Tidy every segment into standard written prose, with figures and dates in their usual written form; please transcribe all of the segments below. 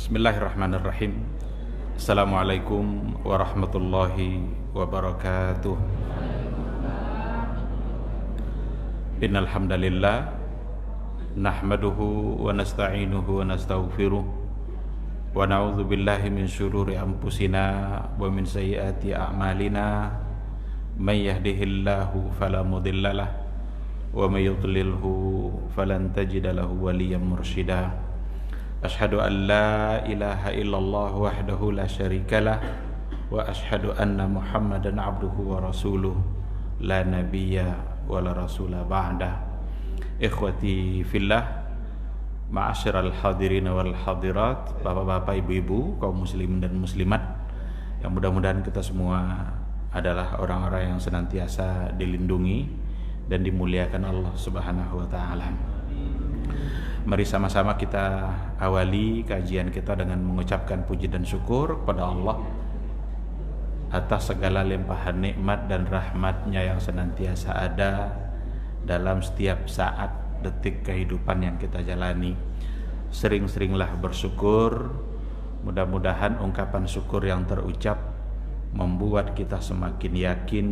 Bismillahirrahmanirrahim. Assalamualaikum warahmatullahi wabarakatuh. Innal hamdalillah nahmaduhu wa nasta'inuhu wa nastaghfiruh wa na'udzu billahi min syururi anfusina wa min sayyiati a'malina. May yahdihillahu fala mudhillalah wa may yudlilhu falan tajida lahu waliyyan mursyida. Asyhadu an la ilaha illallah wahdahu la syarikalah wa asyhadu anna Muhammadan abduhu wa rasuluh la nabiyya wa la rasula ba'dah. Ikhwati fillah, ma'asyiral hadirin wal hadirat, bapak-bapak, ibu-ibu, kaum muslimin dan muslimat, yang mudah-mudahan kita semua adalah orang-orang yang senantiasa dilindungi dan dimuliakan Allah Subhanahu wa taala. Mari sama-sama kita awali kajian kita dengan mengucapkan puji dan syukur kepada Allah atas segala limpahan nikmat dan rahmat-Nya yang senantiasa ada dalam setiap saat detik kehidupan yang kita jalani. Sering-seringlah bersyukur. Mudah-mudahan ungkapan syukur yang terucap membuat kita semakin yakin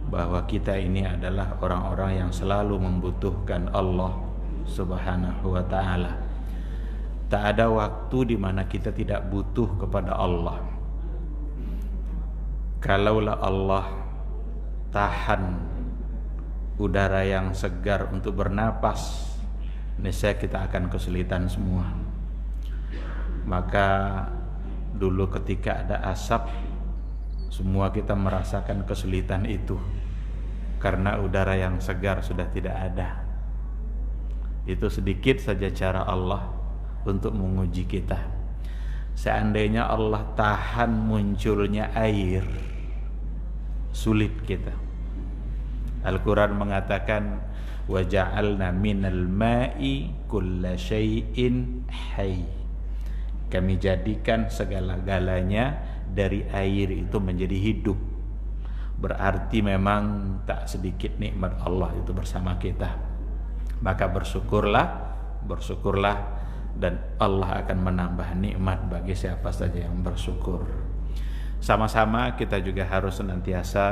bahwa kita ini adalah orang-orang yang selalu membutuhkan Allah Subhanahu wa ta'ala. Tak ada waktu di mana kita tidak butuh kepada Allah. Kalaulah Allah tahan udara yang segar untuk bernapas, niscaya kita akan kesulitan semua. Maka dulu ketika ada asap, semua kita merasakan kesulitan itu karena udara yang segar sudah tidak ada. Itu sedikit saja cara Allah untuk menguji kita. Seandainya Allah tahan munculnya air, sulit kita. Al-Quran mengatakan وَجَعَلْنَا مِنَ الْمَاءِ كُلَّ شَيْءٍ حَيٍّ. Kami jadikan segala-galanya dari air itu menjadi hidup. Berarti memang tak sedikit nikmat Allah itu bersama kita. Maka bersyukurlah dan Allah akan menambah nikmat bagi siapa saja yang bersyukur. Sama-sama kita juga harus senantiasa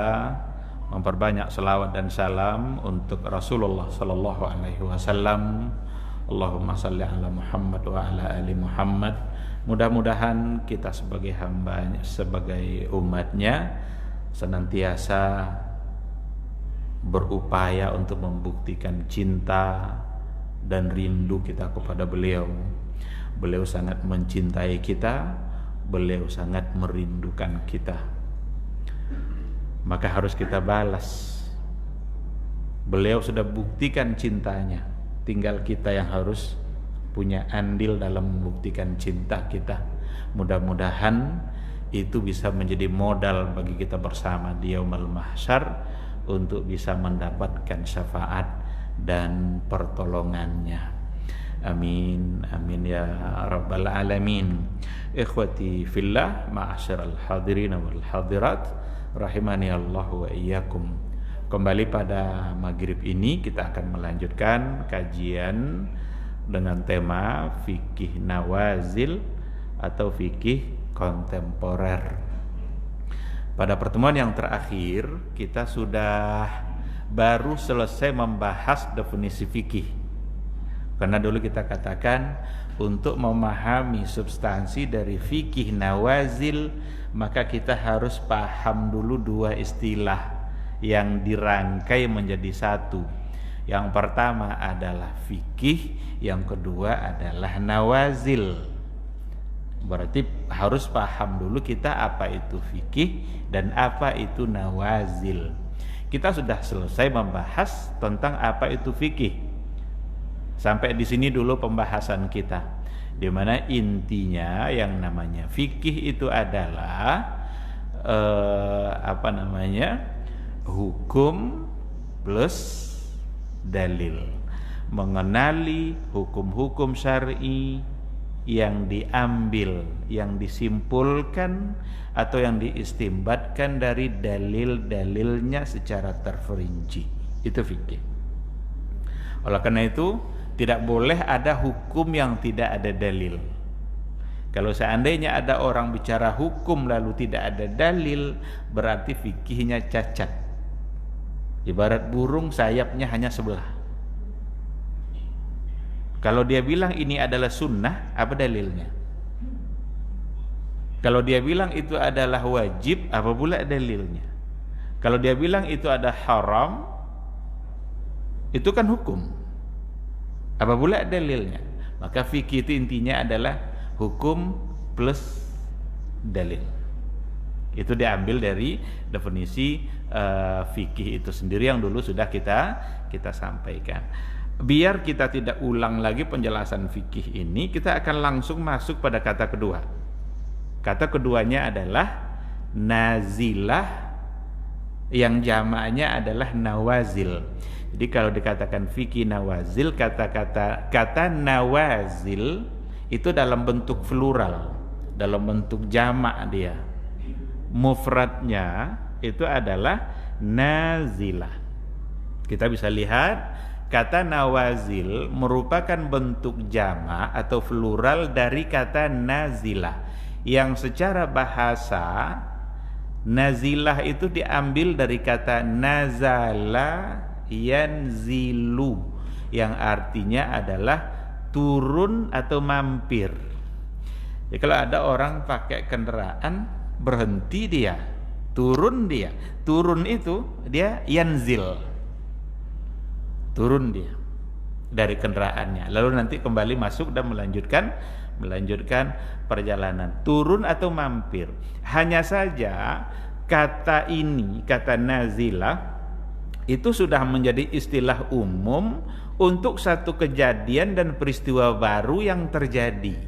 memperbanyak selawat dan salam untuk Rasulullah sallallahu alaihi wasallam. Allahumma shalli ala Muhammad wa ala ali Muhammad. Mudah-mudahan kita sebagai hamba, sebagai umatnya, senantiasa berupaya untuk membuktikan cinta dan rindu kita kepada beliau. Beliau sangat mencintai kita, beliau sangat merindukan kita. Maka harus kita balas. Beliau sudah buktikan cintanya, tinggal kita yang harus punya andil dalam membuktikan cinta kita. Mudah-mudahan itu bisa menjadi modal bagi kita bersama di yaumul mahsyar untuk bisa mendapatkan syafaat dan pertolongannya. Amin, amin ya rabbal alamin. Ikhwati fillah, ma'asyiral hadirin wal hadirat, rahimani Allah wa iyyakum. Kembali pada maghrib ini kita akan melanjutkan kajian dengan tema fikih nawazil atau fikih kontemporer. Pada pertemuan yang terakhir kita sudah baru selesai membahas definisi fikih. Karena dulu kita katakan untuk memahami substansi dari fikih nawazil, maka kita harus paham dulu dua istilah yang dirangkai menjadi satu. Yang pertama adalah fikih, yang kedua adalah nawazil. Berarti harus paham dulu kita apa itu fikih dan apa itu nawazil. Kita sudah selesai membahas tentang apa itu fikih. Sampai di sini dulu pembahasan kita, di mana intinya yang namanya fikih itu adalah hukum plus dalil, mengenali hukum-hukum syar'i yang diambil, yang disimpulkan atau yang diistimbatkan dari dalil-dalilnya secara terperinci. Itu fikih. Oleh karena itu tidak boleh ada hukum yang tidak ada dalil. Kalau seandainya ada orang bicara hukum lalu tidak ada dalil, berarti fikihnya cacat. Ibarat burung sayapnya hanya sebelah. Kalau dia bilang ini adalah sunnah, apa dalilnya? Kalau dia bilang itu adalah wajib, apa pula dalilnya? Kalau dia bilang itu ada haram, itu kan hukum. Apa pula dalilnya? Maka fikih itu intinya adalah hukum plus dalil. Itu diambil dari definisi fikih itu sendiri yang dulu sudah kita sampaikan. Biar kita tidak ulang lagi penjelasan fikih ini, kita akan langsung masuk pada kata kedua. Kata keduanya adalah nazilah, yang jamaknya adalah nawazil. Jadi kalau dikatakan fikih nawazil, kata nawazil itu dalam bentuk plural, dalam bentuk jamak dia. Mufradnya itu adalah nazilah. Kita bisa lihat kata nawazil merupakan bentuk jamak atau plural dari kata nazilah, yang secara bahasa nazilah itu diambil dari kata nazala yanzilu, yang artinya adalah turun atau mampir. Ya, kalau ada orang pakai kendaraan berhenti dia, turun itu dia yanzil, turun dia dari kendaraannya, lalu nanti kembali masuk dan melanjutkan perjalanan, turun atau mampir. Hanya saja kata ini, kata nazilah itu sudah menjadi istilah umum untuk satu kejadian dan peristiwa baru yang terjadi,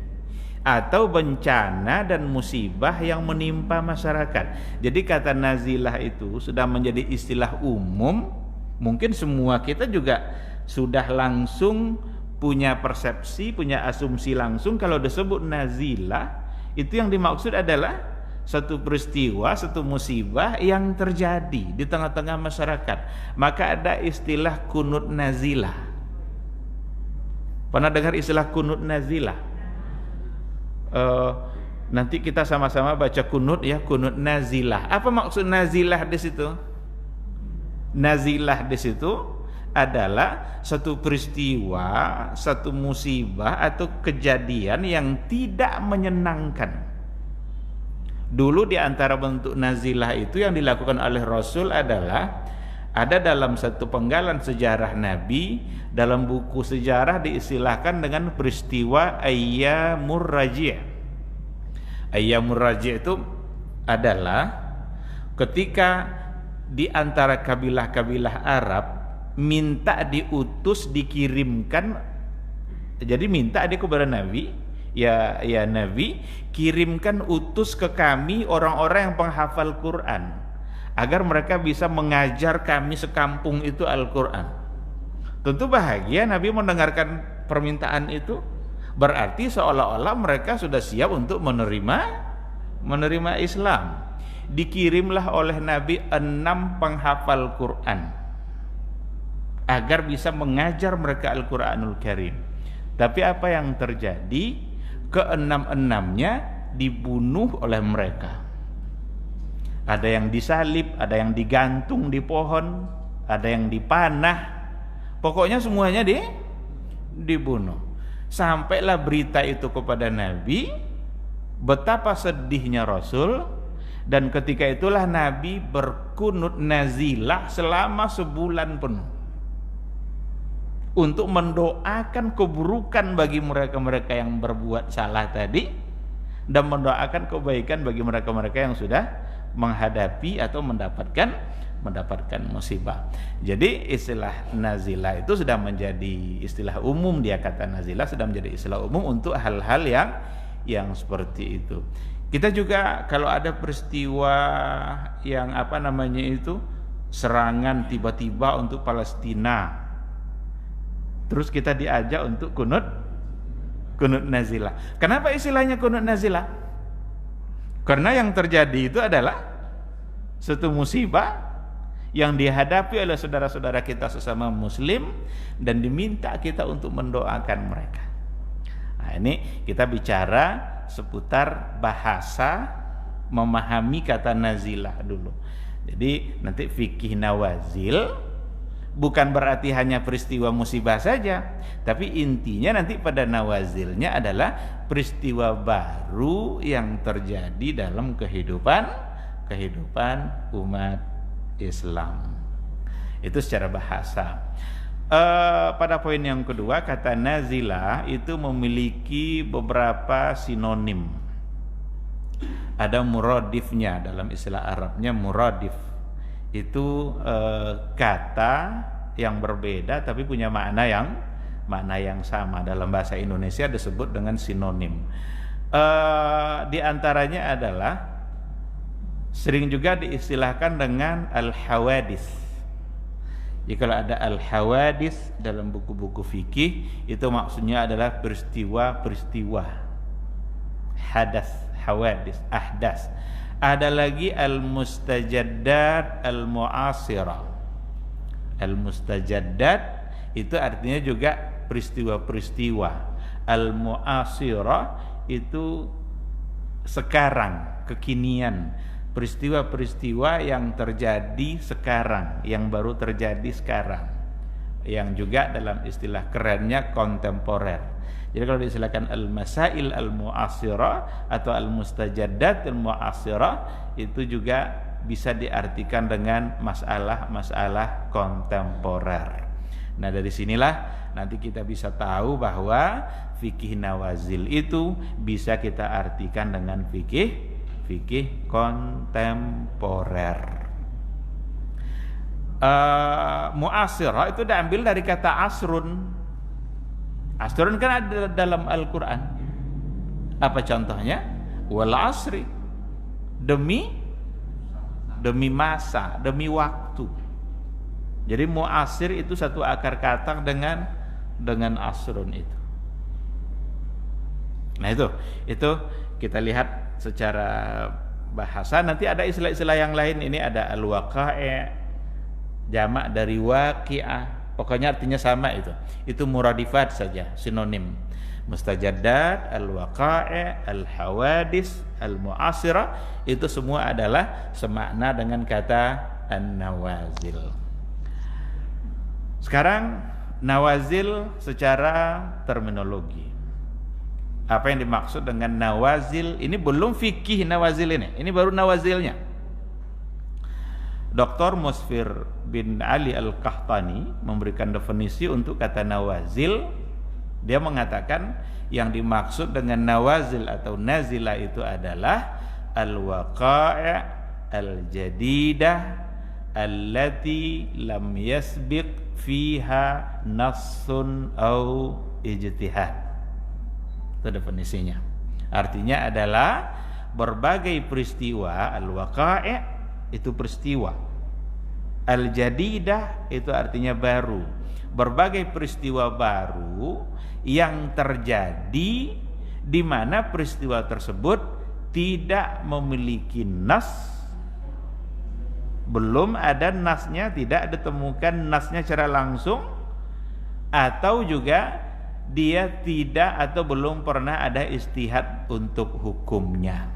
atau bencana dan musibah yang menimpa masyarakat. Jadi kata nazilah itu sudah menjadi istilah umum. Mungkin semua kita juga sudah langsung punya persepsi, punya asumsi langsung kalau disebut nazilah itu yang dimaksud adalah satu peristiwa, satu musibah yang terjadi di tengah-tengah masyarakat. Maka ada istilah kunut nazilah. Pernah dengar istilah kunut nazilah? Nanti kita sama-sama baca kunut ya, kunut nazilah. Apa maksud nazilah di situ? Nazilah di situ adalah satu peristiwa, satu musibah atau kejadian yang tidak menyenangkan. Dulu di antara bentuk nazilah itu yang dilakukan oleh Rasul adalah ada dalam satu penggalan sejarah Nabi, dalam buku sejarah diistilahkan dengan peristiwa Ayyamur Raji'. Ayyamur Raji' itu adalah ketika di antara kabilah-kabilah Arab minta diutus, dikirimkan. Jadi minta dia kepada Nabi, ya Nabi, kirimkan utus ke kami orang-orang yang penghafal Quran agar mereka bisa mengajar kami sekampung itu Al-Quran. Tentu bahagia Nabi mendengarkan permintaan itu. Berarti seolah-olah mereka sudah siap untuk menerima Islam. Dikirimlah oleh Nabi 6 penghafal Quran agar bisa mengajar mereka Al-Quranul Karim. Tapi apa yang terjadi? Ke-6-6-nya dibunuh oleh mereka. Ada yang disalib, ada yang digantung di pohon, ada yang dipanah. Pokoknya semuanya dibunuh. Sampailah berita itu kepada Nabi, betapa sedihnya Rasul. Dan ketika itulah Nabi berkunut nazilah selama sebulan penuh untuk mendoakan keburukan bagi mereka-mereka yang berbuat salah tadi, dan mendoakan kebaikan bagi mereka-mereka yang sudah menghadapi atau mendapatkan musibah. Jadi istilah nazilah itu sudah menjadi istilah umum. Dia kata nazilah sudah menjadi istilah umum untuk hal-hal yang seperti itu. Kita juga kalau ada peristiwa yang serangan tiba-tiba untuk Palestina, terus kita diajak untuk kunut nazilah. Kenapa istilahnya kunut nazilah? Karena yang terjadi itu adalah satu musibah yang dihadapi oleh saudara-saudara kita sesama muslim, dan diminta kita untuk mendoakan mereka. Nah, ini kita bicara seputar bahasa memahami kata nazilah dulu. Jadi nanti fikih nawazil bukan berarti hanya peristiwa musibah saja, tapi intinya nanti pada nawazilnya adalah peristiwa baru yang terjadi dalam kehidupan umat Islam. Itu secara bahasa. Pada poin yang kedua, kata nazilah itu memiliki beberapa sinonim. Ada muradifnya, dalam istilah Arabnya muradif. Itu kata yang berbeda tapi punya makna yang sama. Dalam bahasa Indonesia disebut dengan sinonim. Di antaranya adalah sering juga diistilahkan dengan al-hawadis. Jika ada al-hawadis dalam buku-buku fikih, itu maksudnya adalah peristiwa-peristiwa. Hadas, hawadis, ahdas. Ada lagi al-mustajaddat al-mu'asirah. Al-mustajaddat itu artinya juga peristiwa-peristiwa. Al-mu'asirah itu sekarang, kekinian, peristiwa-peristiwa yang terjadi sekarang, yang baru terjadi sekarang, yang juga dalam istilah kerennya kontemporer. Jadi kalau diistilahkan al-masail al-mu'asirah atau al-mustajaddat al-mu'asirah, itu juga bisa diartikan dengan masalah-masalah kontemporer. Nah, dari sinilah nanti kita bisa tahu bahwa fikih nawazil itu bisa kita artikan dengan fikih kontemporer. Mu'asirah itu diambil dari kata asrun. Asrun kan ada dalam Al-Quran. Apa contohnya? Wal asri, demi masa, demi waktu. Jadi mu'asir itu satu akar kata dengan asrun itu. Nah itu kita lihat secara bahasa. Nanti ada istilah-istilah yang lain. Ini ada al-waqa'i', jamak dari waqi'ah, pokoknya artinya sama itu. Itu muradifat saja, sinonim. Mustajaddat, al-waqa'i', al-hawadis, al-mu'asirah, itu semua adalah semakna dengan kata an-nawazil. Sekarang nawazil secara terminologi. Apa yang dimaksud dengan nawazil? Ini belum fikih nawazil ini baru nawazilnya. Dr. Musfir bin Ali Al-Qahtani memberikan definisi untuk kata nawazil. Dia mengatakan yang dimaksud dengan nawazil atau nazilah itu adalah al-waqa'i' al-jadidah allati lam yasbiq fiha nassun au ijtihad. Itu definisinya. Artinya adalah berbagai peristiwa. Al-waqa'i' itu peristiwa, al-jadidah itu artinya baru. Berbagai peristiwa baru yang terjadi di mana peristiwa tersebut tidak memiliki nas, belum ada nasnya, tidak ditemukan nasnya secara langsung, atau juga dia tidak atau belum pernah ada ijtihad untuk hukumnya.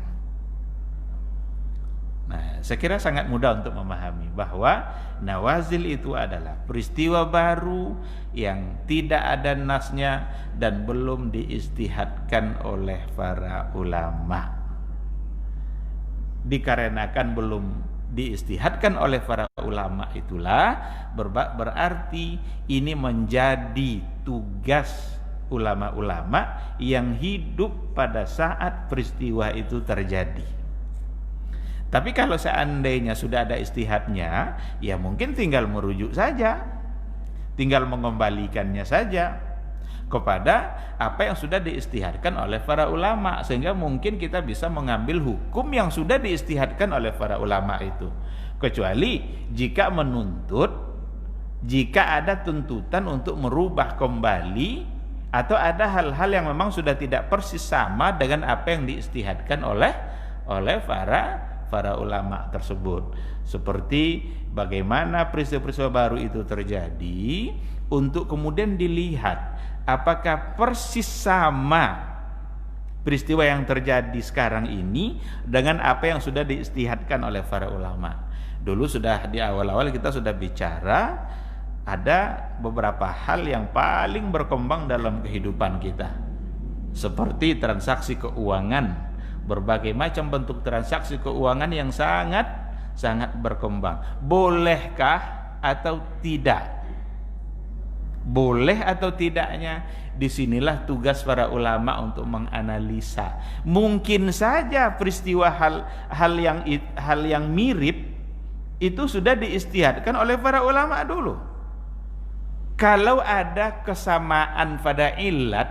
Nah, saya kira sangat mudah untuk memahami bahwa nawazil itu adalah peristiwa baru yang tidak ada nasnya dan belum diijtihadkan oleh para ulama. Dikarenakan belum diijtihadkan oleh para ulama itulah berarti ini menjadi tugas ulama-ulama yang hidup pada saat peristiwa itu terjadi. Tapi kalau seandainya sudah ada ijtihadnya, ya mungkin tinggal merujuk saja, tinggal mengembalikannya saja kepada apa yang sudah diijtihadkan oleh para ulama, sehingga mungkin kita bisa mengambil hukum yang sudah diijtihadkan oleh para ulama itu. Kecuali jika menuntut, jika ada tuntutan untuk merubah kembali, atau ada hal-hal yang memang sudah tidak persis sama dengan apa yang diijtihadkan oleh para ulama tersebut. Seperti bagaimana peristiwa-peristiwa baru itu terjadi, untuk kemudian dilihat apakah persis sama peristiwa yang terjadi sekarang ini dengan apa yang sudah diistihadkan oleh para ulama. Dulu sudah di awal-awal kita sudah bicara ada beberapa hal yang paling berkembang dalam kehidupan kita, seperti transaksi keuangan, berbagai macam bentuk transaksi keuangan yang sangat berkembang. Bolehkah atau tidak? Boleh atau tidaknya, disinilah tugas para ulama untuk menganalisa. Mungkin saja peristiwa hal yang mirip itu sudah diistihadkan oleh para ulama dulu. Kalau ada kesamaan pada ilat,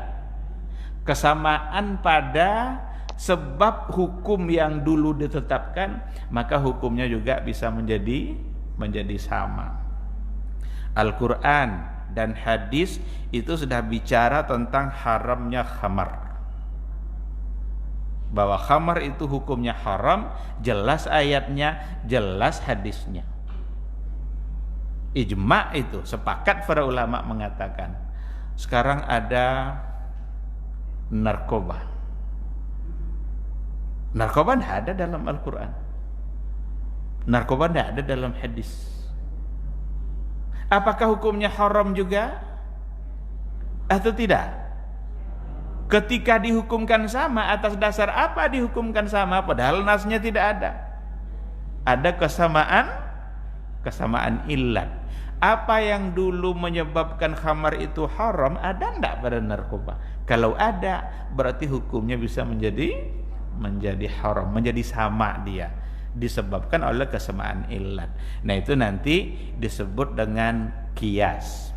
kesamaan pada sebab hukum yang dulu ditetapkan, maka hukumnya juga bisa menjadi sama. Al-Quran dan hadis itu sudah bicara tentang haramnya khamar, bahwa khamar itu hukumnya haram, jelas ayatnya, jelas hadisnya. Ijma' itu, sepakat para ulama mengatakan. Sekarang ada narkoba. Narkoba tidak ada dalam Al-Quran, narkoba tidak ada dalam hadis. Apakah hukumnya haram juga atau tidak? Ketika dihukumkan sama, atas dasar apa dihukumkan sama? Padahal nasnya tidak ada. Ada kesamaan illat. Apa yang dulu menyebabkan khamar itu haram, ada enggak pada narkoba? Kalau ada, berarti hukumnya bisa menjadi haram, menjadi sama dia, disebabkan oleh kesamaan illat. Nah, itu nanti disebut dengan qiyas.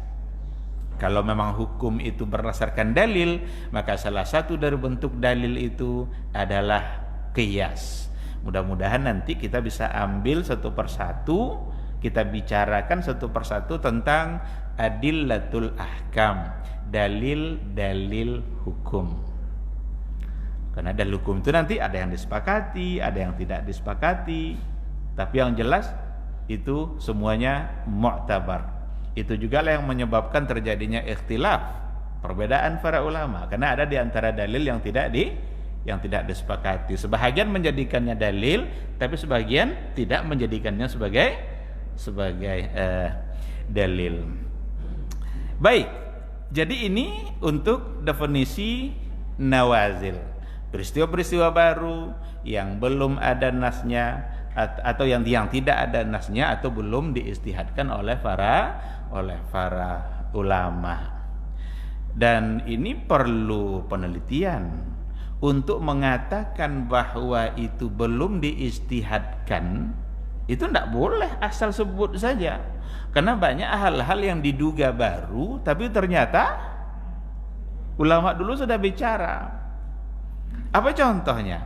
Kalau memang hukum itu berdasarkan dalil, maka salah satu dari bentuk dalil itu adalah qiyas. Mudah-mudahan nanti kita bisa ambil satu persatu, kita bicarakan satu persatu tentang adillatul ahkam, dalil-dalil hukum. Karena dalil hukum itu nanti ada yang disepakati, ada yang tidak disepakati, tapi yang jelas itu semuanya mu'tabar. Itu juga lah yang menyebabkan terjadinya ikhtilaf, perbedaan para ulama, karena ada di antara dalil yang tidak disepakati. Sebahagian menjadikannya dalil, tapi sebagian tidak menjadikannya sebagai dalil. Baik, jadi ini untuk definisi nawazil, peristiwa-peristiwa baru yang belum ada nasnya atau yang tidak ada nasnya atau belum diistihadkan oleh para ulama. Dan ini perlu penelitian untuk mengatakan bahwa itu belum diistihadkan. Itu tidak boleh asal sebut saja, karena banyak hal-hal yang diduga baru tapi ternyata ulama dulu sudah bicara. Apa contohnya?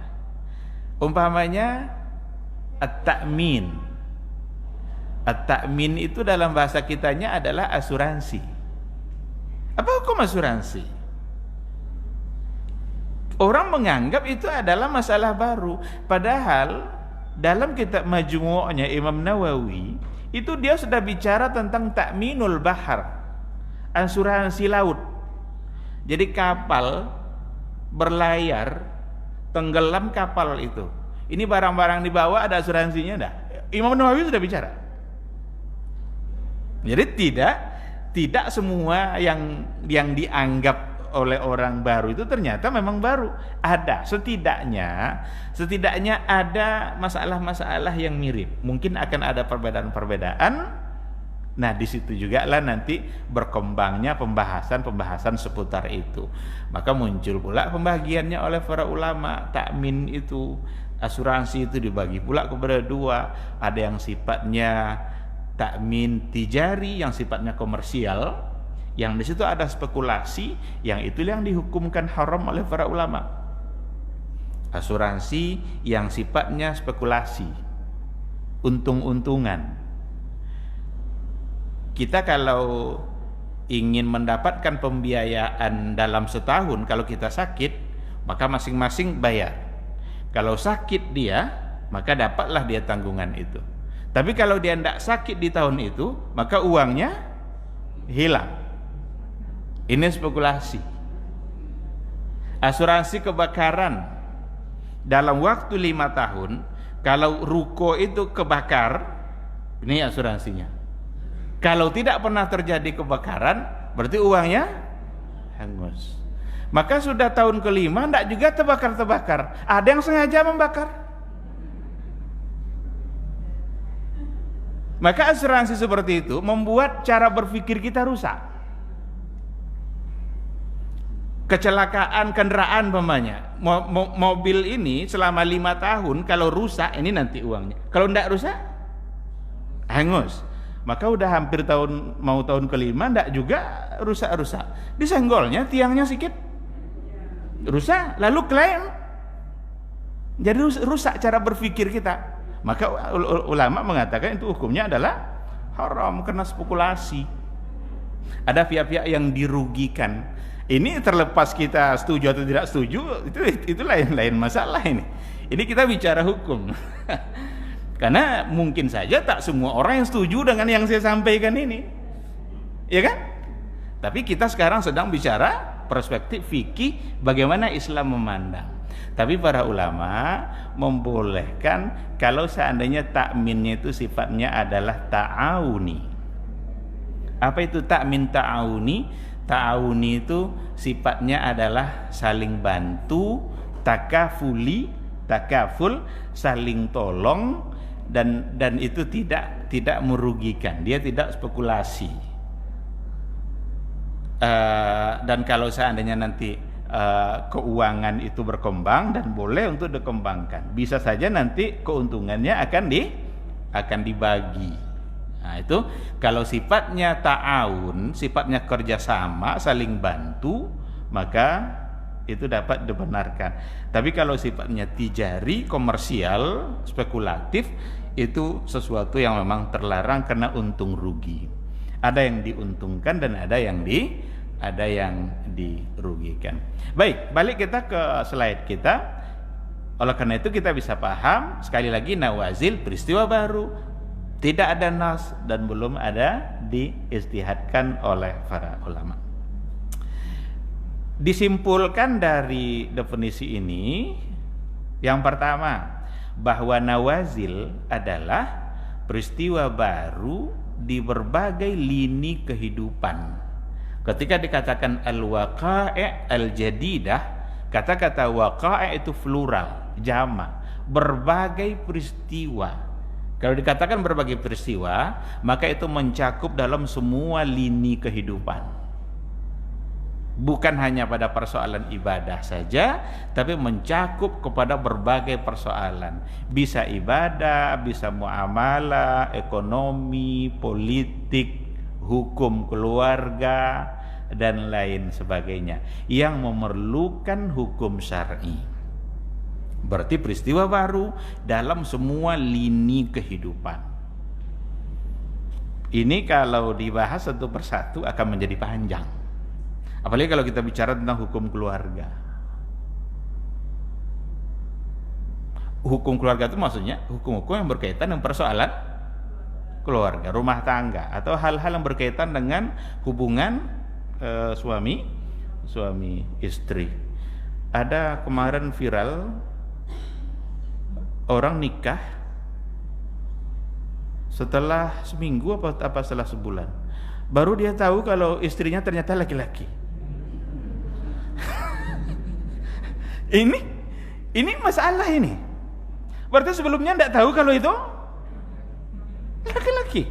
Umpamanya at-ta'min. At-ta'min itu dalam bahasa kitanya adalah asuransi. Apa hukum asuransi? Orang menganggap itu adalah masalah baru, padahal dalam kitab Majmu'nya Imam Nawawi itu dia sudah bicara tentang ta'minul bahar, asuransi laut. Jadi kapal berlayar, tenggelam kapal itu, ini barang-barang dibawa ada asuransinya enggak? Imam Nawawi sudah bicara. Jadi tidak semua yang dianggap oleh orang baru itu ternyata memang baru. Ada setidaknya ada masalah-masalah yang mirip. Mungkin akan ada perbedaan-perbedaan. Nah, di situ juga lah nanti berkembangnya pembahasan seputar itu. Maka muncul pula pembagiannya oleh para ulama. Takmin itu, asuransi itu dibagi pula kepada dua. Ada yang sifatnya takmin tijari, yang sifatnya komersial, yang di situ ada spekulasi, yang itu yang dihukumkan haram oleh para ulama. Asuransi yang sifatnya spekulasi, untung-untungan. Kita kalau ingin mendapatkan pembiayaan dalam setahun, kalau kita sakit, maka masing-masing bayar. Kalau sakit dia, maka dapatlah dia tanggungan itu. Tapi kalau dia tidak sakit di tahun itu, maka uangnya hilang. Ini spekulasi. Asuransi kebakaran dalam waktu 5 tahun, kalau ruko itu kebakar, ini asuransinya. Kalau tidak pernah terjadi kebakaran, berarti uangnya hangus. Maka sudah tahun ke-5 tidak juga terbakar-terbakar. Ada yang sengaja membakar. Maka asuransi seperti itu membuat cara berpikir kita rusak. Kecelakaan kendaraan umpamanya, mobil ini selama 5 tahun kalau rusak ini nanti uangnya. Kalau tidak rusak hangus. Maka udah hampir mau tahun ke-5 tidak juga rusak-rusak. Disenggolnya tiangnya sedikit rusak, lalu klaim. Jadi rusak cara berpikir kita. Maka ulama mengatakan itu hukumnya adalah haram karena spekulasi. Ada pihak-pihak yang dirugikan. Ini terlepas kita setuju atau tidak setuju, itu lain masalah ini. Ini kita bicara hukum. Karena mungkin saja tak semua orang yang setuju dengan yang saya sampaikan ini. Ya kan? Tapi kita sekarang sedang bicara perspektif fikih bagaimana Islam memandang. Tapi para ulama membolehkan kalau seandainya takminnya itu sifatnya adalah ta'awuni. Apa itu takmin ta'awuni? Ta'awuni itu sifatnya adalah saling bantu, takaful, saling tolong, dan itu tidak merugikan. Dia tidak spekulasi. Dan kalau seandainya nanti keuangan itu berkembang dan boleh untuk dikembangkan, bisa saja nanti keuntungannya akan dibagi. Nah itu kalau sifatnya ta'awun, sifatnya kerjasama, saling bantu, maka itu dapat dibenarkan. Tapi kalau sifatnya tijari, komersial, spekulatif, itu sesuatu yang memang terlarang karena untung rugi. Ada yang diuntungkan dan ada yang dirugikan. Baik, balik kita ke slide kita. Oleh karena itu kita bisa paham sekali lagi nawazil peristiwa baru, tidak ada nas dan belum ada diijtihadkan oleh para ulama. Disimpulkan dari definisi ini, yang pertama bahwa nawazil adalah peristiwa baru di berbagai lini kehidupan. Ketika dikatakan al-waqa'i' al-jadidah, kata-kata waqa'i' itu plural, jamak, berbagai peristiwa. Kalau dikatakan berbagai peristiwa, maka itu mencakup dalam semua lini kehidupan. Bukan hanya pada persoalan ibadah saja, tapi mencakup kepada berbagai persoalan. Bisa ibadah, bisa muamalah, ekonomi, politik, hukum keluarga, dan lain sebagainya yang memerlukan hukum syar'i. Berarti peristiwa baru dalam semua lini kehidupan. Ini kalau dibahas satu persatu akan menjadi panjang. Apalagi kalau kita bicara tentang hukum keluarga. Hukum keluarga itu maksudnya hukum-hukum yang berkaitan dengan persoalan keluarga, rumah tangga, atau hal-hal yang berkaitan dengan hubungan suami istri. Ada kemarin viral orang nikah setelah seminggu apa setelah sebulan, baru dia tahu kalau istrinya ternyata laki-laki. Ini masalah ini. Berarti sebelumnya tidak tahu kalau itu laki-laki.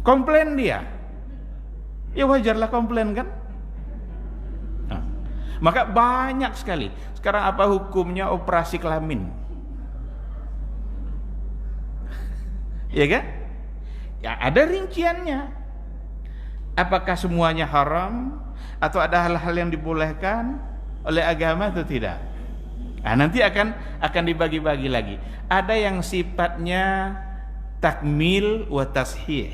Komplain dia. Ya wajarlah komplain kan? Nah, maka banyak sekali. Sekarang apa hukumnya operasi kelamin? Ya kan? Ya ada rinciannya. Apakah semuanya haram atau ada hal-hal yang dibolehkan oleh agama atau tidak? Nah, nanti akan dibagi-bagi lagi. Ada yang sifatnya takmil wa tashih.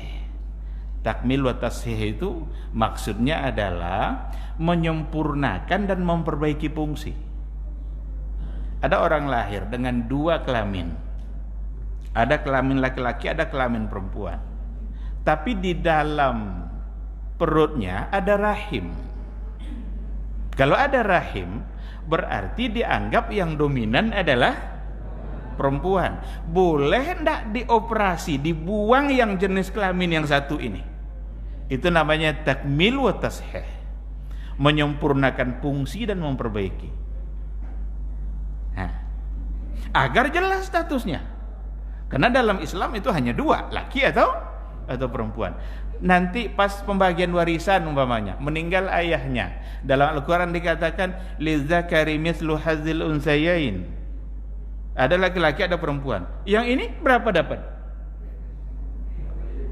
Takmil wa tashih itu maksudnya adalah menyempurnakan dan memperbaiki fungsi. Ada orang lahir dengan 2 kelamin. Ada kelamin laki-laki, ada kelamin perempuan. Tapi di dalam perutnya ada rahim. Kalau ada rahim, berarti dianggap yang dominan adalah perempuan. Boleh enggak dioperasi, dibuang yang jenis kelamin yang satu ini? Itu namanya takmil wa tashih, menyempurnakan fungsi dan memperbaiki. Nah, agar jelas statusnya. Karena dalam Islam itu hanya dua, laki atau perempuan. Nanti pas pembagian warisan umpamanya, meninggal ayahnya, dalam Al-Quran dikatakan lidzakari mithlu hazzil unsayain. Ada laki-laki, ada perempuan. Yang ini berapa dapat?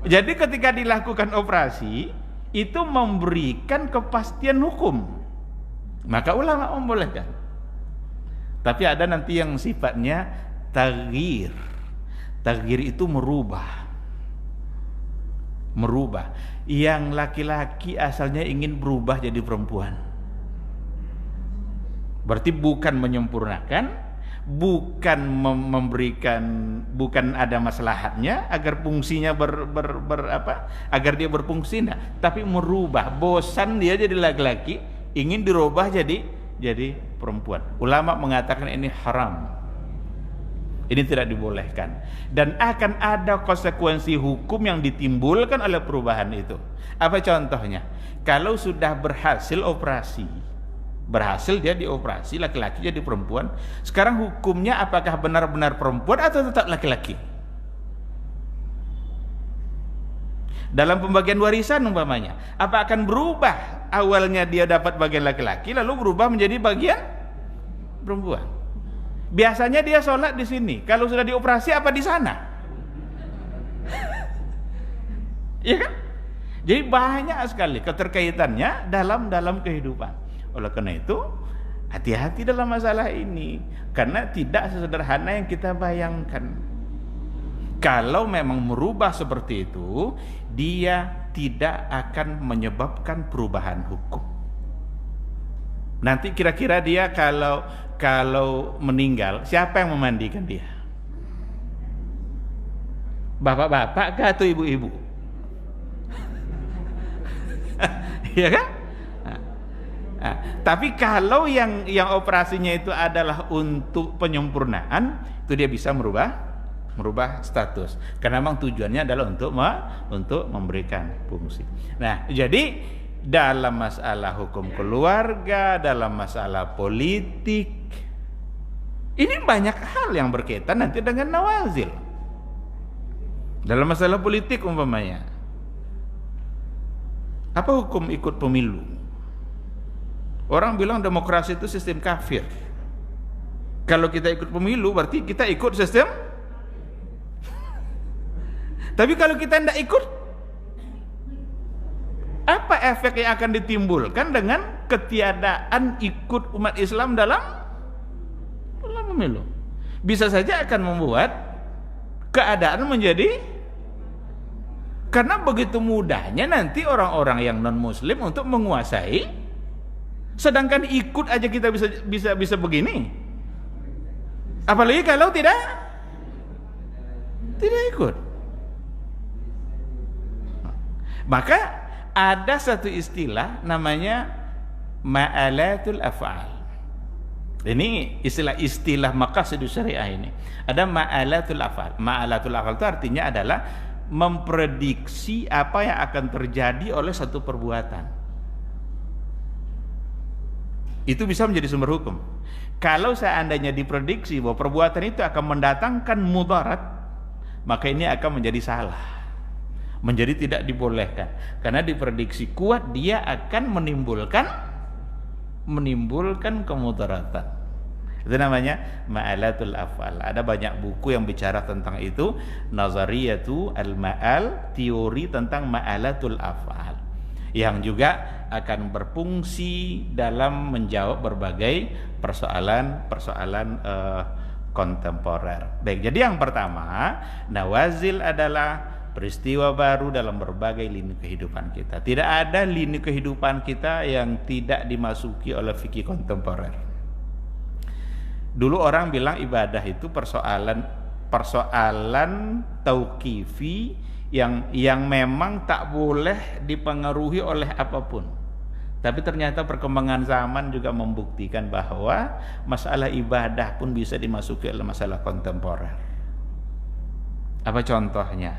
Jadi ketika dilakukan operasi itu memberikan kepastian hukum, maka ulama membolehkan. Tapi ada nanti yang sifatnya taghyir. Taghyir itu merubah. Yang laki-laki asalnya ingin berubah jadi perempuan. Berarti bukan menyempurnakan, bukan memberikan, bukan ada maslahatnya agar fungsinya agar dia berfungsi, tapi merubah. Bosan dia jadi laki-laki, ingin dirubah jadi perempuan. Ulama mengatakan ini haram. Ini tidak dibolehkan, dan akan ada konsekuensi hukum yang ditimbulkan oleh perubahan itu. Apa contohnya? Kalau sudah berhasil dia dioperasi, laki-laki jadi perempuan, sekarang hukumnya apakah benar-benar perempuan atau tetap laki-laki? Dalam pembagian warisan umpamanya, apa akan berubah? Awalnya dia dapat bagian laki-laki, lalu berubah menjadi bagian perempuan. Biasanya dia sholat di sini, kalau sudah dioperasi apa di sana? Ya kan? Jadi banyak sekali keterkaitannya dalam kehidupan. Oleh karena itu, hati-hati dalam masalah ini, karena tidak sesederhana yang kita bayangkan. Kalau memang merubah seperti itu, dia tidak akan menyebabkan perubahan hukum. Nanti kira-kira dia kalau meninggal, siapa yang memandikan dia? Bapak-bapak kah atau ibu-ibu? Iya kan? Nah, tapi kalau yang operasinya itu adalah untuk penyempurnaan, itu dia bisa merubah status. Karena memang tujuannya adalah untuk memberikan fungsi. Nah, jadi dalam masalah hukum keluarga, dalam masalah politik, ini banyak hal yang berkaitan nanti dengan nawazil. Dalam masalah politik umpamanya, apa hukum ikut pemilu? Orang bilang demokrasi itu sistem kafir. Kalau kita ikut pemilu berarti kita ikut sistem. Tapi kalau kita tidak ikut, apa efek yang akan ditimbulkan dengan ketiadaan ikut umat Islam dalam pemilu? Bisa saja akan membuat keadaan menjadi, karena begitu mudahnya nanti orang-orang yang non muslim untuk menguasai, sedangkan ikut aja kita bisa begini, apalagi kalau tidak ikut. Maka ada satu istilah namanya ma'alatul af'al. Ini istilah maqasidus syariah ini. Ada ma'alatul af'al. Ma'alatul af'al itu artinya adalah memprediksi apa yang akan terjadi oleh satu perbuatan. Itu bisa menjadi sumber hukum. Kalau seandainya diprediksi bahwa perbuatan itu akan mendatangkan mudarat, maka ini akan menjadi salah, menjadi tidak dibolehkan. Karena diprediksi kuat dia akan menimbulkan kemudaratan. Itu namanya ma'alatul af'al. Ada banyak buku yang bicara tentang itu. Nazariyatu al-ma'al, teori tentang ma'alatul af'al, yang juga akan berfungsi dalam menjawab berbagai persoalan kontemporer. Baik, jadi yang pertama, nawazil adalah peristiwa baru dalam berbagai lini kehidupan kita. Tidak ada lini kehidupan kita yang tidak dimasuki oleh fikih kontemporer. Dulu orang bilang ibadah itu persoalan tauqifi yang memang tak boleh dipengaruhi oleh apapun. Tapi ternyata perkembangan zaman juga membuktikan bahwa masalah ibadah pun bisa dimasuki dalam masalah kontemporer. Apa contohnya?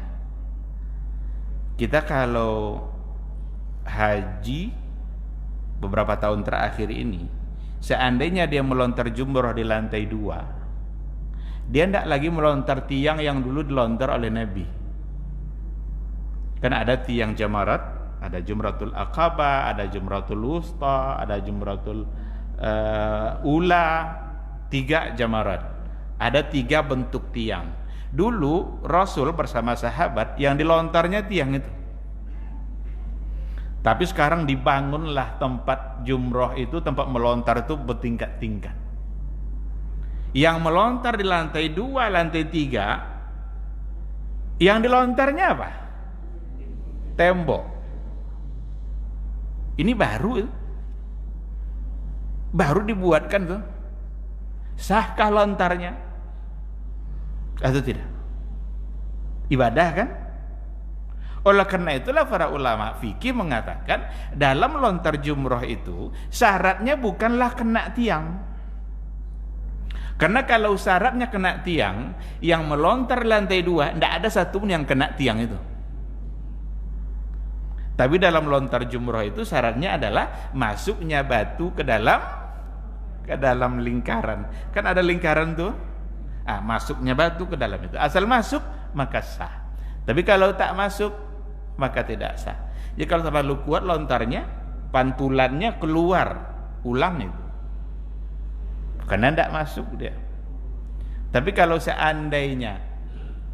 Kita kalau haji beberapa tahun terakhir ini, seandainya dia melontar jumroh di lantai 2, dia tidak lagi melontar tiang yang dulu dilontar oleh Nabi. Kan ada tiang jamarat, ada jumratul aqabah, ada jumratul wusta, ada jumratul ula, 3 jamarat. Ada 3 bentuk tiang. Dulu Rasul bersama sahabat yang dilontarnya tiang itu. Tapi sekarang dibangunlah tempat jumroh itu, tempat melontar itu bertingkat-tingkat. Yang melontar di lantai 2, lantai 3, yang dilontarnya apa? Tembok. Ini baru dibuatkan tuh. Sahkah lontarnya atau tidak? Ibadah kan? Oleh karena itulah para ulama fikih mengatakan dalam melontar jumroh itu syaratnya bukanlah kena tiang. Karena kalau syaratnya kena tiang, yang melontar lantai 2 tidak ada satupun yang kena tiang itu. Tapi dalam lontar jumroh itu syaratnya adalah masuknya batu ke dalam lingkaran. Kan ada lingkaran tuh. Masuknya batu ke dalam itu. Asal masuk maka sah. Tapi kalau tak masuk maka tidak sah. Jadi kalau terlalu kuat lontarnya, pantulannya keluar, ulang itu. Karena tidak masuk dia. Tapi kalau seandainya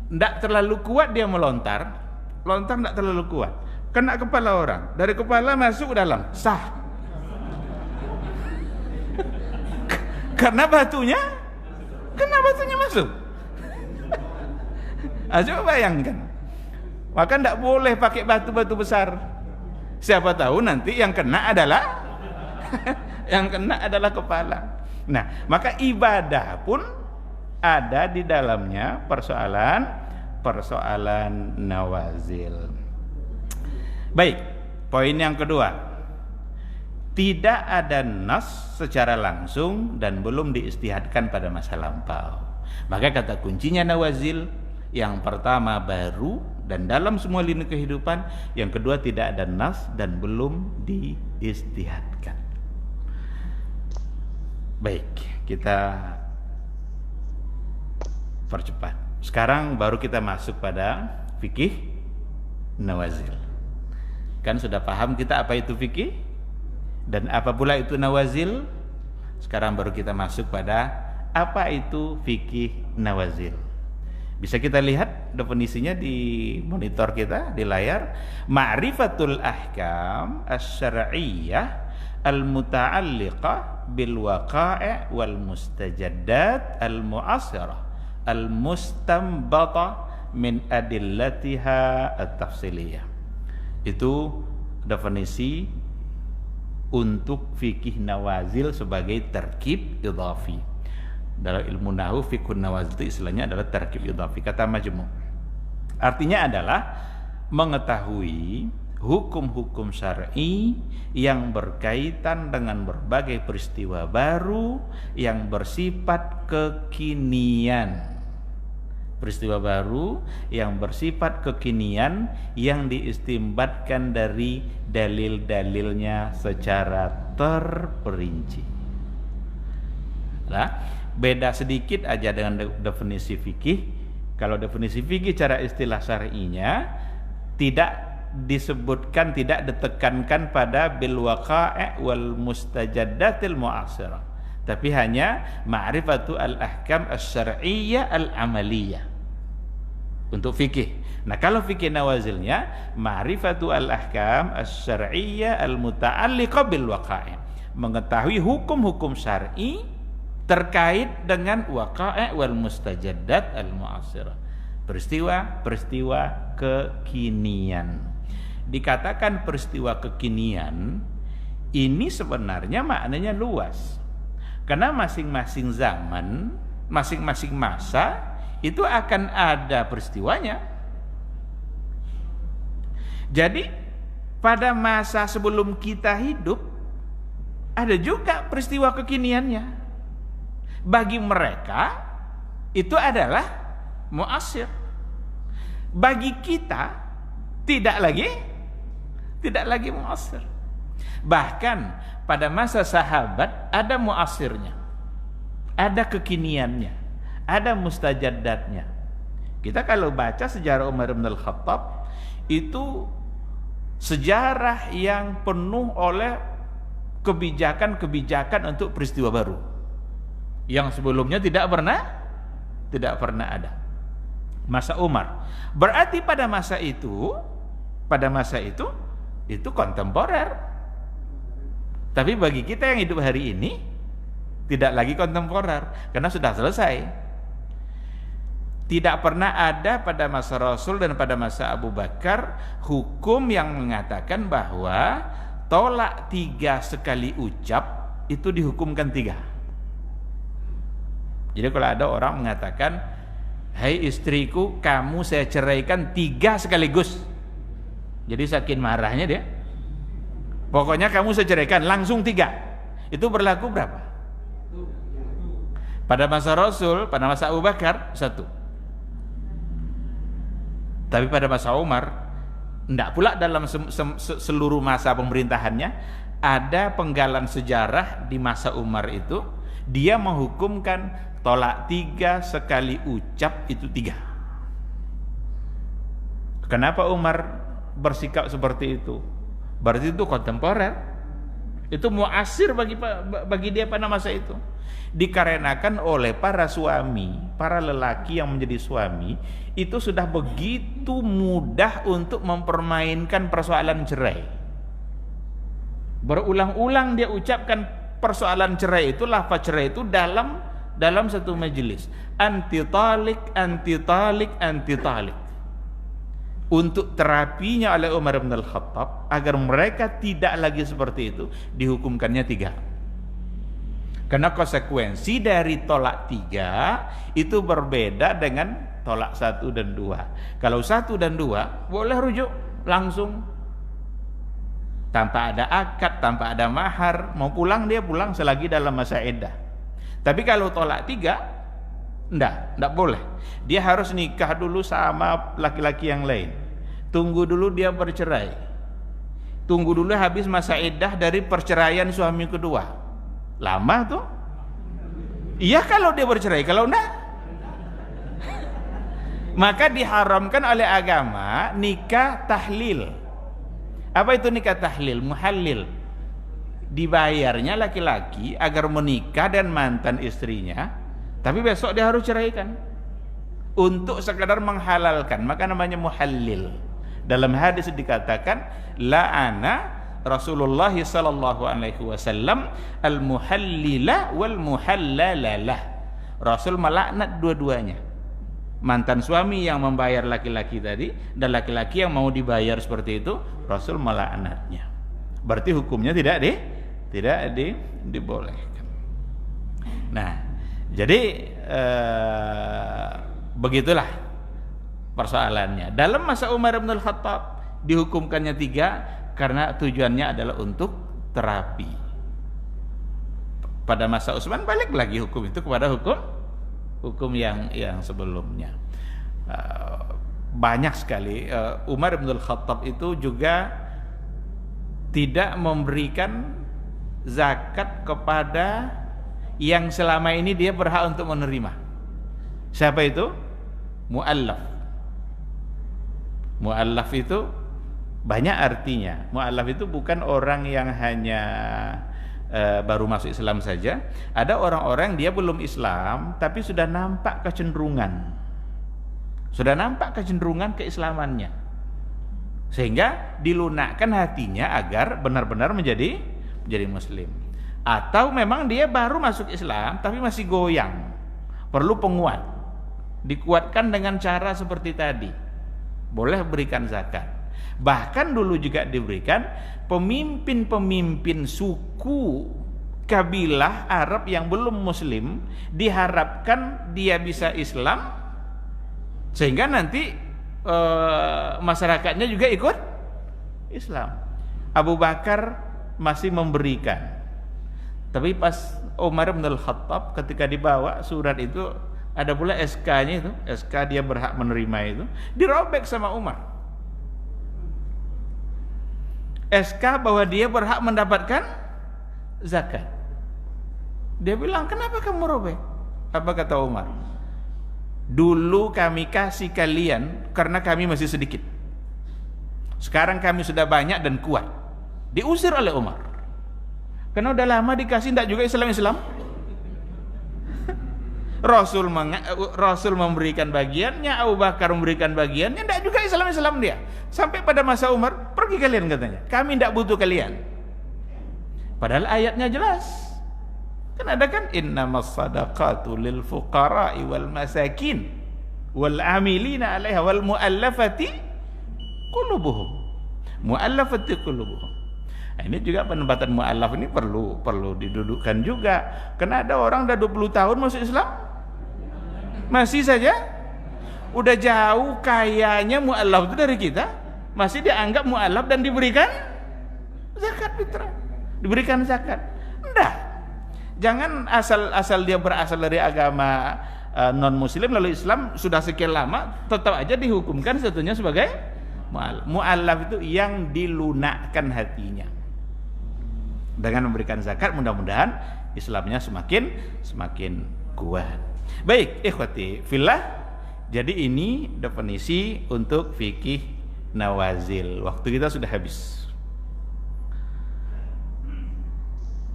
tidak terlalu kuat dia melontar tidak terlalu kuat, kena kepala orang, dari kepala masuk ke dalam, sah. Karena batunya masuk. Coba bayangkan. Maka tidak boleh pakai batu-batu besar. Siapa tahu nanti yang kena adalah kepala. Nah, maka ibadah pun ada di dalamnya persoalan nawazil. Baik, poin yang kedua, tidak ada nas secara langsung dan belum diistihadkan pada masa lampau. Maka kata kuncinya nawazil, yang pertama baru dan dalam semua lini kehidupan, yang kedua tidak ada nas dan belum diistihadkan. Baik, kita percepat. Sekarang baru kita masuk pada fikih nawazil. Kan sudah paham kita apa itu fikih dan apa pula itu nawazil. Sekarang baru kita masuk pada apa itu fikih nawazil. Bisa kita lihat definisinya di monitor kita di layar. Ma'rifatul ahkam asy-syar'iyyah al-muta'alliqah bil waqa'i' wal mustajaddat al-mu'assirah al-mustanbata min adillatiha at-tafsiliyah. Itu definisi untuk fikih nawazil sebagai tarkib idhafi. Dalam ilmu nahwu fiqhun nawazil itu istilahnya adalah tarkib idhafi, kata majmu'. Artinya adalah mengetahui hukum-hukum syar'i yang berkaitan dengan berbagai peristiwa baru yang bersifat kekinian. Peristiwa baru yang bersifat kekinian yang diistimbatkan dari dalil-dalilnya secara terperinci. Nah, beda sedikit aja dengan definisi fikih. Kalau definisi fikih cara istilah syar'inya tidak disebutkan, tidak ditekankan pada bil waqa'i' wal mustajaddatil mu'assirah, tapi hanya ma'rifatu al-ahkam asy-syar'iyyah al-amaliyah untuk fikih. Nah, kalau fikih nawazilnya ma'rifatu al-ahkam asy-syar'iyyah al-muta'alliqah bil waqa'i', mengetahui hukum-hukum syar'i terkait dengan waqa'i' wal mustajaddat al-mu'assirah, peristiwa-peristiwa kekinian. Dikatakan peristiwa kekinian ini sebenarnya maknanya luas, karena masing-masing zaman, masing-masing masa itu akan ada peristiwanya. Jadi pada masa sebelum kita hidup ada juga peristiwa kekiniannya. Bagi mereka itu adalah mu'assir. Bagi kita tidak lagi mu'assir. Bahkan pada masa sahabat ada mu'assirnya, ada kekiniannya, ada mustajaddatnya. Kita kalau baca sejarah Umar bin Al-Khattab, itu sejarah yang penuh oleh kebijakan-kebijakan untuk peristiwa baru yang sebelumnya tidak pernah ada. Masa Umar. Berarti pada masa itu itu kontemporer. Tapi bagi kita yang hidup hari ini tidak lagi kontemporer karena sudah selesai. Tidak pernah ada pada masa Rasul dan pada masa Abu Bakar hukum yang mengatakan bahwa tolak 3 sekali ucap itu dihukumkan 3. Jadi kalau ada orang mengatakan, hai istriku, kamu saya ceraikan 3 sekaligus, jadi saking marahnya dia, pokoknya kamu saya ceraikan langsung 3, itu berlaku berapa? Pada masa Rasul, pada masa Abu Bakar 1. Tapi pada masa Umar, tidak pula dalam seluruh masa pemerintahannya, ada penggalan sejarah di masa Umar itu, dia menghukumkan tolak 3 sekali ucap itu 3. Kenapa Umar bersikap seperti itu? Berarti itu kontemporer, itu mu'assir bagi dia pada masa itu. Dikarenakan oleh para suami, para lelaki yang menjadi suami itu sudah begitu mudah untuk mempermainkan persoalan cerai. Berulang-ulang dia ucapkan persoalan cerai itu, lafaz cerai itu dalam satu majelis. Anti talik, anti talik, anti talik. Untuk terapinya oleh Umar bin Al-Khattab agar mereka tidak lagi seperti itu, dihukumkannya 3. Karena konsekuensi dari tolak 3 itu berbeda dengan tolak 1 dan 2. Kalau 1 dan 2 boleh rujuk langsung, tanpa ada akad, tanpa ada mahar, mau pulang dia pulang selagi dalam masa iddah. Tapi kalau tolak 3 enggak boleh. Dia harus nikah dulu sama laki-laki yang lain. Tunggu dulu dia bercerai. Tunggu dulu habis masa iddah dari perceraian suami kedua. Lama tuh. Iya kalau dia bercerai, kalau enggak maka diharamkan oleh agama nikah tahlil. Apa itu nikah tahlil? Muhallil. Dibayarnya laki-laki agar menikah dan mantan istrinya, tapi besok dia harus ceraikan untuk sekadar menghalalkan, maka namanya muhallil. Dalam hadis dikatakan la'ana Rasulullah sallallahu alaihi wasallam al-muhallila wal muhallalalah. Rasul melaknat dua-duanya. Mantan suami yang membayar laki-laki tadi dan laki-laki yang mau dibayar seperti itu, Rasul melaknatnya. Berarti hukumnya tidak dibolehkan. Nah, jadi begitulah persoalannya. Dalam masa Umar bin Al-Khattab dihukumkannya 3 karena tujuannya adalah untuk terapi. Pada masa Utsman balik lagi hukum itu kepada hukum yang sebelumnya. Banyak sekali Umar bin Al-Khattab itu juga tidak memberikan zakat kepada yang selama ini dia berhak untuk menerima. Siapa itu? Mu'allaf. Mu'allaf itu banyak artinya. Mu'allaf itu bukan orang yang hanya baru masuk Islam saja. Ada orang-orang dia belum Islam tapi sudah nampak kecenderungan. Sudah nampak kecenderungan keislamannya. Sehingga dilunakkan hatinya agar benar-benar menjadi muslim. Atau memang dia baru masuk Islam tapi masih goyang. Perlu penguat. Dikuatkan dengan cara seperti tadi. Boleh berikan zakat. Bahkan dulu juga diberikan pemimpin-pemimpin suku kabilah Arab yang belum muslim, diharapkan dia bisa Islam sehingga nanti masyarakatnya juga ikut Islam. Abu Bakar masih memberikan Tapi pas Umar bin Al-Khattab ketika dibawa surat itu, ada pula SK-nya itu, SK dia berhak menerima itu, dirobek sama Umar. SK bahwa dia berhak mendapatkan zakat. Dia bilang, kenapa kamu robek? Apa kata Umar? Dulu kami kasih kalian karena kami masih sedikit. Sekarang kami sudah banyak dan kuat. Diusir oleh Umar. Karena udah lama dikasih, tidak juga Islam-Islam. Rasul memberikan bagiannya, Abu Bakar memberikan bagiannya, tidak juga Islam-Islam dia. Sampai pada masa Umar, pergi kalian katanya. Kami tidak butuh kalian. Padahal ayatnya jelas. Kan ada kan, innamas sadaqatu lil fuqara'i wal masakin wal amilina 'alaiha wal muallafati qulubuhum. Muallafati qulubuhum. Nah, ini juga penempatan muallaf ini perlu didudukkan juga. Karena ada orang udah 20 tahun masuk Islam masih saja udah jauh kayanya muallaf itu dari kita, masih dianggap muallaf dan diberikan zakat fitrah, diberikan zakat. Enggak. Jangan asal dia berasal dari agama non muslim lalu Islam sudah sekian lama tetap aja dihukumkan satunya sebagai mu'allaf. Itu yang dilunakkan hatinya dengan memberikan zakat. Mudah-mudahan Islamnya semakin kuat. Baik, ikhwati fillah, jadi ini definisi untuk fikih nawazil. Waktu kita sudah habis.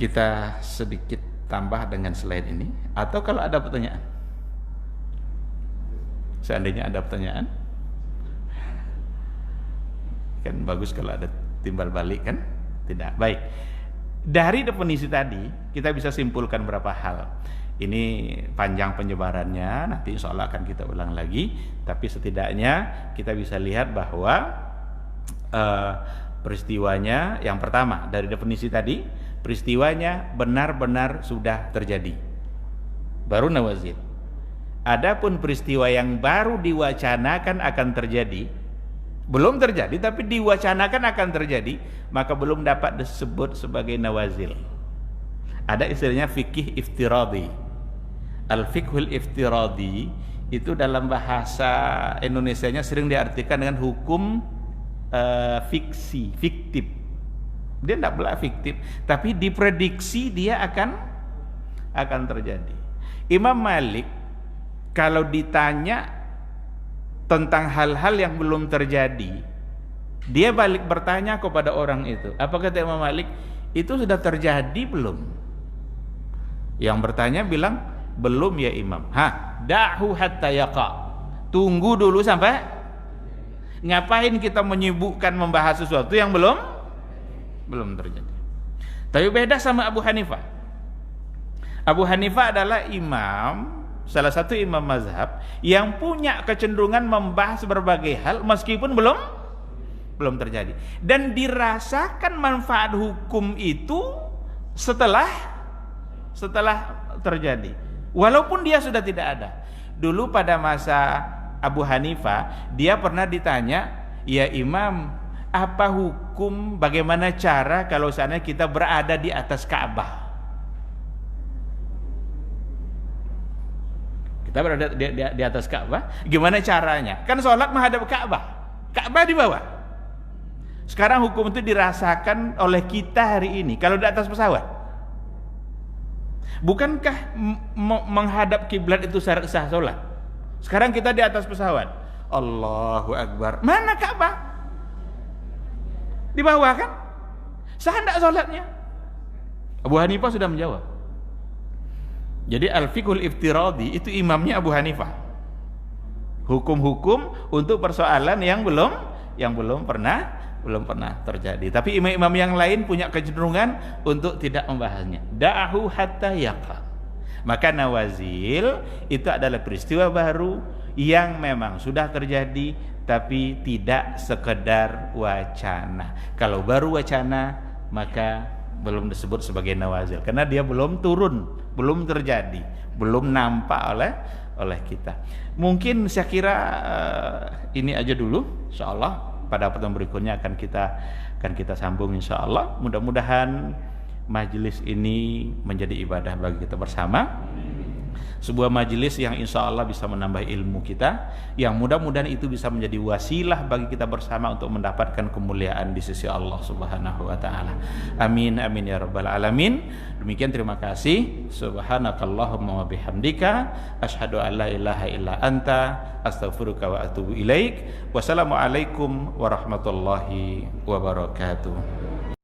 Kita sedikit tambah dengan slide ini, atau kalau ada pertanyaan, seandainya ada pertanyaan, kan bagus kalau ada timbal balik kan. Tidak. Baik, dari definisi tadi kita bisa simpulkan beberapa hal. Ini panjang penyebarannya, nanti insya Allah akan kita ulang lagi, tapi setidaknya kita bisa lihat bahwa peristiwanya yang pertama dari definisi tadi, peristiwanya benar-benar sudah terjadi, baru nawazil. Adapun peristiwa yang baru diwacanakan akan terjadi, belum terjadi tapi diwacanakan akan terjadi, maka belum dapat disebut sebagai nawazil. Ada istilahnya fikih iftiradi. Al-fiqhul iftiradi itu dalam bahasa Indonesianya sering diartikan dengan hukum fiksi, fiktif. Dia tidak boleh fiktif, tapi diprediksi dia akan terjadi. Imam Malik kalau ditanya tentang hal-hal yang belum terjadi, dia balik bertanya kepada orang itu. Apa kata Imam Malik? Itu sudah terjadi belum? Yang bertanya bilang, belum ya Imam. Da'hu hatta yaqa. Tunggu dulu sampai. Ngapain kita menyibukkan membahas sesuatu yang belum terjadi. Tapi beda sama Abu Hanifah. Abu Hanifah adalah imam, salah satu imam mazhab yang punya kecenderungan membahas berbagai hal meskipun belum terjadi, dan dirasakan manfaat hukum itu setelah terjadi, walaupun dia sudah tidak ada. Dulu pada masa Abu Hanifah, dia pernah ditanya, ya Imam, apa hukum, bagaimana cara kalau seandainya kita berada di atas Ka'bah? Kita berada di atas Ka'bah, gimana caranya? Kan sholat menghadap Ka'bah, Ka'bah di bawah. Sekarang hukum itu dirasakan oleh kita hari ini kalau di atas pesawat. Bukankah menghadap kiblat itu syarat sah sholat? Sekarang kita di atas pesawat, Allahu Akbar, mana Ka'bah? Di bawah kan? Sah enggak sholatnya? Abu Hanifah sudah menjawab. Jadi al-fiqhul iftiradi itu imamnya Abu Hanifah. Hukum-hukum untuk persoalan yang belum pernah terjadi. Tapi imam-imam yang lain punya kecenderungan untuk tidak membahasnya. Da'ahu hatta yaqa. Maka nawazil itu adalah peristiwa baru yang memang sudah terjadi, tapi tidak sekedar wacana. Kalau baru wacana, maka belum disebut sebagai nawazil, karena dia belum turun, belum terjadi, belum nampak oleh kita. Mungkin saya kira ini aja dulu. Insyaallah pada pertemuan berikutnya akan kita sambung insyaallah. Mudah-mudahan majelis ini menjadi ibadah bagi kita bersama, sebuah majelis yang insya Allah bisa menambah ilmu kita, yang mudah-mudahan itu bisa menjadi wasilah bagi kita bersama untuk mendapatkan kemuliaan di sisi Allah Subhanahu wa taala. Amin amin ya rabbal alamin. Demikian, terima kasih. Subhanakallahumma wa bihamdika asyhadu an la ilaha illa anta astaghfiruka wa atubu ilaik. Wassalamualaikum warahmatullahi wabarakatuh.